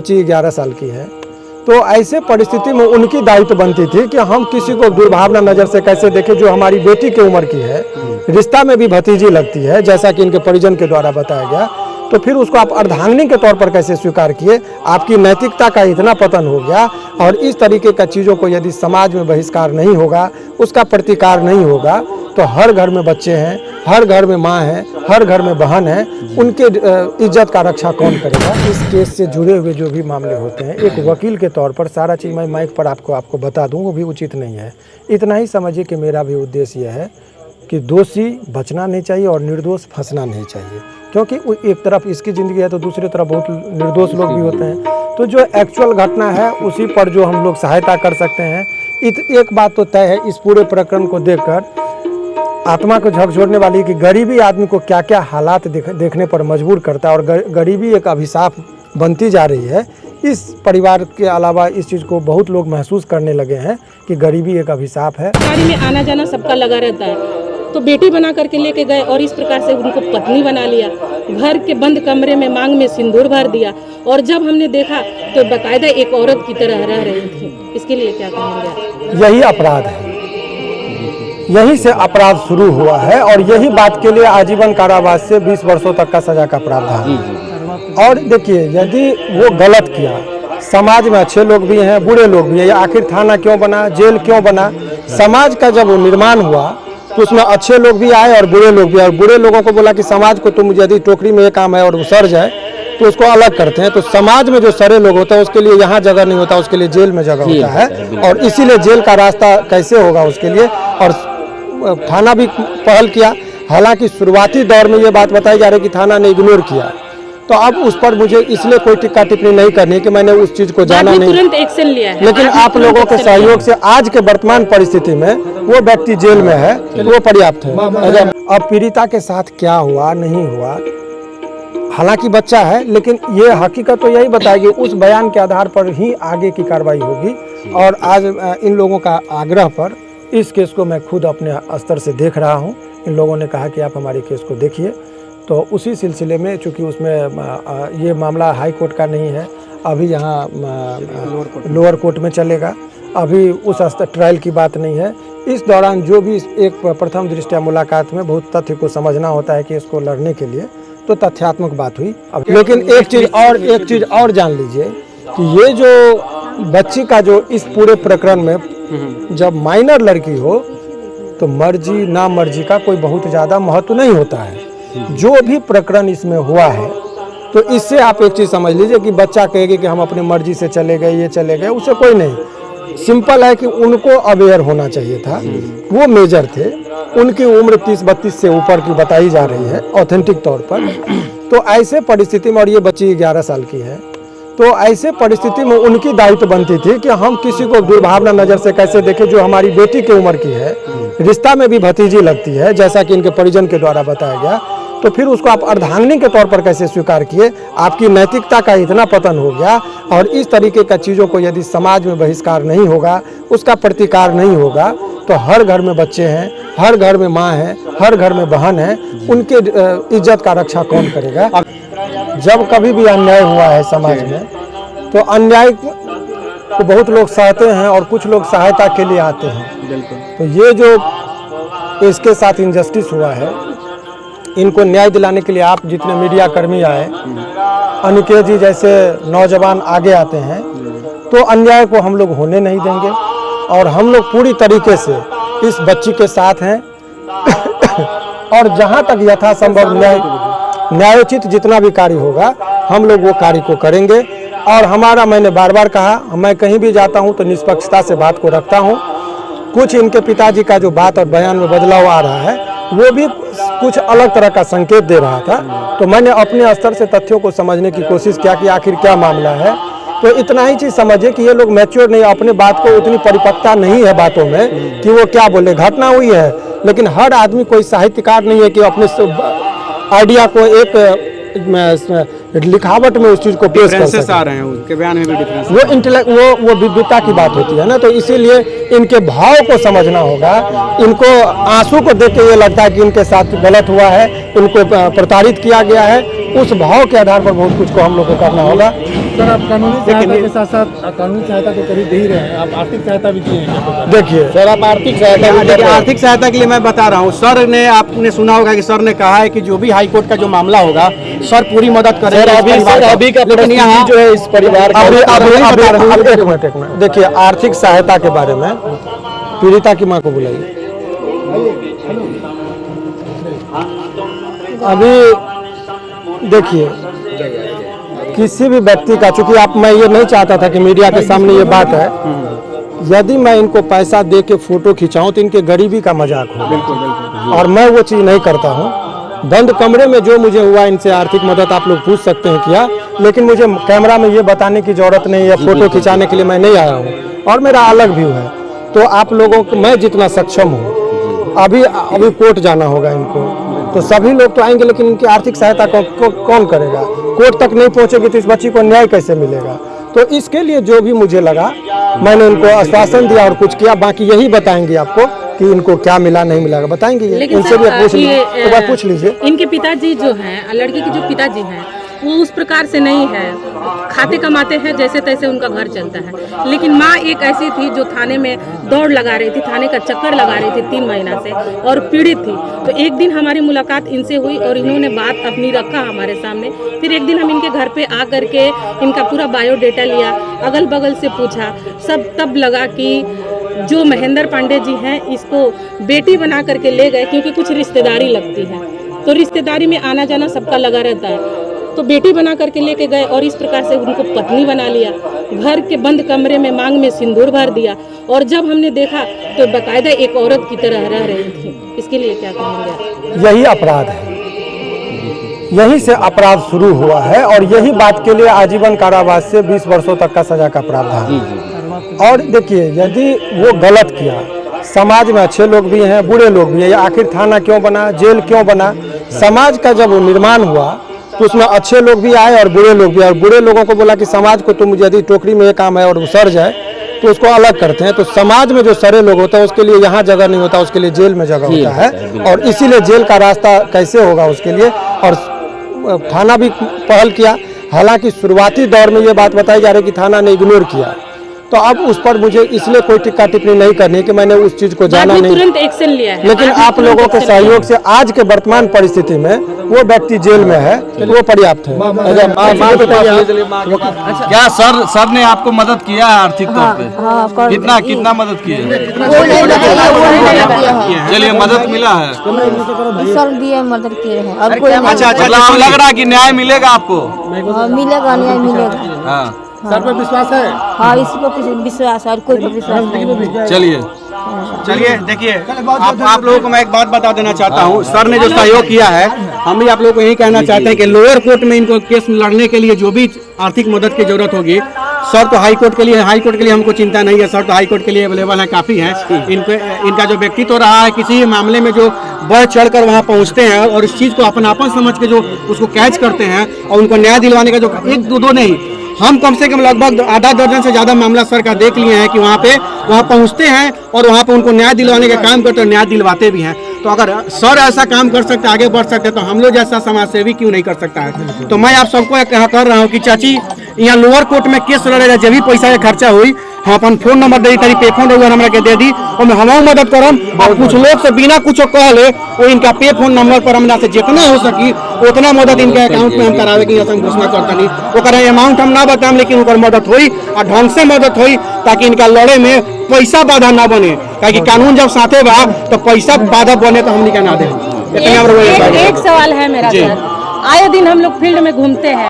बच्ची 11 साल की है, तो ऐसे परिस्थिति में उनकी दायित्व बनती थी कि हम किसी को दुर्भावना नज़र से कैसे देखें जो हमारी बेटी की उम्र की है, रिश्ता में भी भतीजी लगती है जैसा कि इनके परिजन के द्वारा बताया गया, तो फिर उसको आप अर्धांगिनी के तौर पर कैसे स्वीकार किए। आपकी नैतिकता का इतना पतन हो गया और इस तरीके का चीज़ों को यदि समाज में बहिष्कार नहीं होगा, उसका प्रतिकार नहीं होगा, तो हर घर में बच्चे हैं, हर घर में माँ है, हर घर में बहन है, उनके इज्जत का रक्षा कौन करेगा। इस केस से जुड़े हुए जो भी मामले होते हैं, एक वकील के तौर पर सारा चीज़ मैं माइक पर आपको बता दूं, वो भी उचित नहीं है। इतना ही समझिए कि मेरा भी उद्देश्य यह है कि दोषी बचना नहीं चाहिए और निर्दोष फंसना नहीं चाहिए, क्योंकि एक तरफ इसकी ज़िंदगी है तो दूसरी तरफ बहुत निर्दोष लोग भी होते हैं। तो जो एक्चुअल घटना है उसी पर जो हम लोग सहायता कर सकते हैं। एक बात तो तय है इस पूरे प्रकरण को देखकर आत्मा को झकझोरने वाली कि गरीबी आदमी को क्या क्या हालात देखने पर मजबूर करता है, और गरीबी एक अभिशाप बनती जा रही है। इस परिवार के अलावा इस चीज़ को बहुत लोग महसूस करने लगे हैं कि गरीबी एक अभिशाप है। गाड़ी में आना जाना सबका लगा रहता है, तो बेटी बना करके लेके गए और इस प्रकार से उनको पत्नी बना लिया। घर के बंद कमरे में मांग में सिंदूर भर दिया, और जब हमने देखा तो बाकायदा एक औरत की तरह रह रही थी। इसके लिए क्या कहेंगे? यही अपराध है, यहीं से अपराध शुरू हुआ है, और यही बात के लिए आजीवन कारावास से 20 वर्षों तक का सजा का प्रावधान। और देखिए, यदि वो गलत किया, समाज में अच्छे लोग भी हैं, बुरे लोग भी हैं, आखिर थाना क्यों बना, जेल क्यों बना? समाज का जब वो निर्माण हुआ तो उसमें अच्छे लोग भी आए और बुरे लोग भी आए। बुरे लोगों को बोला कि समाज को तुम यदि टोकरी में ये काम है और वो सर जाए तो उसको अलग करते हैं। तो समाज में जो सरे लोग होते हैं उसके लिए यहाँ जगह नहीं होता, उसके लिए जेल में जगह होता है, और इसीलिए जेल का रास्ता कैसे होगा उसके लिए। और थाना भी पहल किया, हालांकि शुरुआती दौर में ये बात बताई जा रही है कि थाना ने इग्नोर किया। तो अब उस पर मुझे इसलिए कोई टिक्का टिप्पणी नहीं करनी कि मैंने उस चीज़ को जाना नहीं, तुरंत एक्शन लिया है। लेकिन आप लोगों के सहयोग से आज के वर्तमान परिस्थिति में वो व्यक्ति जेल में है, वो पर्याप्त है। अब पीड़िता के साथ क्या हुआ नहीं हुआ, हालांकि बच्चा है, लेकिन ये हकीकत तो यही बताएगी, उस बयान के आधार पर ही आगे की कार्रवाई होगी। और आज इन लोगों का आग्रह पर इस केस को मैं खुद अपने स्तर से देख रहा हूँ। इन लोगों ने कहा कि आप हमारे केस को देखिए, तो उसी सिलसिले में चूँकि उसमें ये मामला हाई कोर्ट का नहीं है, अभी यहाँ लोअर कोर्ट में चलेगा, अभी उस स्तर ट्रायल की बात नहीं है। इस दौरान जो भी एक प्रथम दृष्टया मुलाकात में बहुत तथ्य को समझना होता है कि इसको लड़ने के लिए, तो तथ्यात्मक बात हुई। लेकिन एक चीज़ और जान लीजिए कि ये जो बच्ची का जो इस पूरे प्रकरण में, जब माइनर लड़की हो तो मर्जी ना मर्जी का कोई बहुत ज़्यादा महत्व नहीं होता है। जो भी प्रकरण इसमें हुआ है, तो इससे आप एक चीज़ समझ लीजिए कि बच्चा कहेगी कि हम अपनी मर्जी से चले गए, ये चले गए, उससे कोई नहीं। सिंपल है कि उनको अवेयर होना चाहिए था, वो मेजर थे, उनकी उम्र 30-32 से ऊपर की बताई जा रही है ऑथेंटिक तौर पर। तो ऐसे परिस्थिति में, और ये बच्ची 11 साल की है, तो ऐसे परिस्थिति में उनकी दायित्व बनती थी कि हम किसी को दुर्भावना नज़र से कैसे देखें जो हमारी बेटी की उम्र की है, रिश्ता में भी भतीजी लगती है जैसा कि इनके परिजन के द्वारा बताया गया, तो फिर उसको आप अर्धांगिनी के तौर पर कैसे स्वीकार किए। आपकी नैतिकता का इतना पतन हो गया, और इस तरीके का चीज़ों को यदि समाज में बहिष्कार नहीं होगा, उसका प्रतिकार नहीं होगा, तो हर घर में बच्चे हैं, हर घर में माँ है, हर घर में बहन है, उनके इज्जत का रक्षा कौन करेगा। जब कभी भी अन्याय हुआ है समाज में, तो अन्याय को बहुत लोग सहते हैं और कुछ लोग सहायता के लिए आते हैं। तो ये जो इसके साथ इनजस्टिस हुआ है, इनको न्याय दिलाने के लिए आप जितने मीडिया कर्मी आए, अनिकेत जी जैसे नौजवान आगे आते हैं, तो अन्याय को हम लोग होने नहीं देंगे, और हम लोग पूरी तरीके से इस बच्ची के साथ हैं। और जहां तक यथासंभव न्यायोचित जितना भी कार्य होगा, हम लोग वो कार्य को करेंगे। और हमारा, मैंने बार बार कहा, मैं कहीं भी जाता हूं तो निष्पक्षता से बात को रखता हूं। कुछ इनके पिताजी का जो बात और बयान में बदलाव आ रहा है, वो भी कुछ अलग तरह का संकेत दे रहा था, तो मैंने अपने स्तर से तथ्यों को समझने की कोशिश किया कि आखिर क्या मामला है। तो इतना ही चीज़ समझिए कि ये लोग मैच्योर नहीं, अपने बात को उतनी परिपक्वता नहीं है बातों में कि वो क्या बोले। घटना हुई है, लेकिन हर आदमी कोई साहित्यकार नहीं है कि अपने आइडिया को एक लिखावट में उस चीज को पेश कर डिफरेंसेस सके। आ रहे हैं उसके बयान में भी डिफरेंस। वो विद्वता की बात होती है ना, तो इसीलिए इनके भाव को समझना होगा। इनको आंसू को देख के ये लगता है कि इनके साथ गलत हुआ है, इनको प्रताड़ित किया गया है। उस भाव के आधार पर बहुत कुछ को हम लोग को करना होगा। सर, आप कानूनी सहायता के साथ साथ कानूनी सहायता तो करीब दे ही रहे हैं, आप आर्थिक सहायता भी दिए हैं। देखिए सर, आप आर्थिक सहायता भी देखिए, आर्थिक सहायता के लिए मैं बता रहा हूँ, सर ने, आपने सुना होगा कि सर ने कहा है कि जो भी हाई कोर्ट का जो मामला होगा सर पूरी मदद करेंगे। सर, अभी का लेकिन यहाँ जो है इस परिवार का एक मिनट देखिए, आर्थिक सहायता के बारे में पीड़िता की मां को बुलाइए। अभी देखिए, किसी भी व्यक्ति का, चूंकि आप, मैं ये नहीं चाहता था कि मीडिया के सामने ये बात है, यदि मैं इनको पैसा दे के फोटो खिंचाऊं तो इनके गरीबी का मजाक हो, और मैं वो चीज़ नहीं करता हूं। बंद कमरे में जो मुझे हुआ, इनसे आर्थिक मदद आप लोग पूछ सकते हैं किया, लेकिन मुझे कैमरा में ये बताने की जरूरत नहीं है। फोटो खिंचाने के लिए मैं नहीं आया हूँ, और मेरा अलग व्यू है। तो आप लोगों को मैं जितना सक्षम हूँ, अभी कोर्ट जाना होगा इनको, तो सभी लोग तो आएंगे, लेकिन इनकी आर्थिक सहायता कौन करेगा? कोर्ट तक नहीं पहुंचेगी तो इस बच्ची को न्याय कैसे मिलेगा? तो इसके लिए जो भी मुझे लगा, मैंने उनको आश्वासन दिया और कुछ किया। बाकी यही बताएंगे आपको कि इनको क्या मिला नहीं मिला, बताएंगे ये। इनसे भी पूछ लीजिए, एक बार पूछ लीजिए। इनके पिताजी जो हैं, लड़की के जो पिताजी हैं, वो उस प्रकार से नहीं है, खाते कमाते हैं, जैसे तैसे उनका घर चलता है। लेकिन माँ एक ऐसी थी जो थाने में दौड़ लगा रही थी, थाने का चक्कर लगा रही थी 3 महीना से, और पीड़ित थी। तो एक दिन हमारी मुलाकात इनसे हुई और इन्होंने बात अपनी रखा हमारे सामने। फिर एक दिन हम इनके घर पे आ करके इनका पूरा बायोडेटा लिया, अगल बगल से पूछा, सब तब लगा कि जो महेंद्र पांडे जी हैं, इसको बेटी बना करके ले गए, क्योंकि कुछ रिश्तेदारी लगती है, तो रिश्तेदारी में आना जाना सबका लगा रहता है। तो बेटी बना करके लेके गए और इस प्रकार से उनको पत्नी बना लिया। घर के बंद कमरे में मांग में सिंदूर भर दिया, और जब हमने देखा तो बाकायदा एक औरत की तरह रह रही थी। इसके लिए क्या कहेंगे? यही अपराध है, यही से अपराध शुरू हुआ है, और यही बात के लिए आजीवन कारावास से 20 वर्षों तक का सजा का प्रावधान है। और देखिए, यदि वो गलत किया, समाज में अच्छे लोग भी हैं, बुरे लोग भी हैं, आखिर थाना क्यों बना, जेल क्यों बना? समाज का जब निर्माण हुआ तो उसमें अच्छे लोग भी आए और बुरे लोग भी आए, और बुरे लोगों को बोला कि समाज को तुम, यदि टोकरी में ये काम है और वो सर जाए तो उसको अलग करते हैं। तो समाज में जो सरे लोग होते हैं उसके लिए यहाँ जगह नहीं होता, उसके लिए जेल में जगह होता है, और इसीलिए जेल का रास्ता कैसे होगा उसके लिए। और थाना भी पहल किया, हालांकि शुरुआती दौर में ये बात बताई जा रही है कि थाना ने इग्नोर किया। तो अब उस पर मुझे इसलिए कोई टिक्का टिप्पणी नहीं करनी कि मैंने उस चीज को जाना नहीं, तुरंत एक्शन लिया है। लेकिन आप लोगों के सहयोग से आज के वर्तमान परिस्थिति में वो व्यक्ति जेल में है, वो पर्याप्त है। क्या सर ने आपको मदद किया है आर्थिक तौर पे? कितना मदद किया है? चलिए, मदद मिला है। सर दिए मदद किए हैं, अब कोई नहीं। अच्छा, मतलब लग रहा है कि न्याय मिलेगा आपको? मिलेगा, न्याय मिलेगा। हाँ, सर पर विश्वास है? हाँ, इसी पर कुछ विश्वास है, और कोई पर विश्वास नहीं। चलिए देखिए, आप लोगों को मैं एक बात बता देना चाहता हूँ। सर ने जो सहयोग किया है, हम भी आप लोगों को यही कहना चाहते हैं कि लोअर कोर्ट में इनको केस लड़ने के लिए जो भी आर्थिक मदद की जरूरत होगी, सर तो हाई कोर्ट के लिए हमको चिंता नहीं है। सर तो हाई कोर्ट के लिए अवेलेबल है, काफ़ी है। इनका जो व्यक्तित्व रहा है, किसी मामले में जो बढ़ चढ़ कर वहाँ पहुँचते हैं और इस चीज़ को अपनापन समझ के जो उसको कैच करते हैं और उनको न्याय दिलवाने का जो एक दो नहीं, हम कम से कम लगभग आधा दर्जन से ज़्यादा मामला सर का देख लिए हैं कि वहाँ पहुँचते हैं और वहाँ पे उनको न्याय दिलवाने का काम करते हैं, न्याय दिलवाते भी हैं। तो अगर सर ऐसा काम कर सकते, आगे बढ़ सकते, तो हम लोग जैसा समाज सेवी क्यों नहीं कर सकता है? तो मैं आप सबको यहाँ कर रहा हूँ कि चाची, यहाँ लोअर कोर्ट में केस लड़ेगा, जब भी पैसा का खर्चा हुई, हम अपन फोन नंबर दे दी, पे फोन रहुआ हमरा के दे दी, और हम मदद करम। और कुछ लोग से बिना कुछ कह ले, वो इनका पे फोन नंबर पर हमरा से जितना हो सकी उतना मदद इनके अकाउंट में हम करावे की हम घोषणा करता नहीं। वो अमाउंट हम ना बताएं, लेकिन उनकर मदद हुई और ढंग से मदद हुई, ताकि इनका लड़े में पैसा बाधा ना बने। क्योंकि कानून जब साथे बा तो पैसा बाधा बने तो हम निकाल ना दे। एक सवाल है मेरा सर, आए दिन हम लोग फील्ड में घूमते हैं,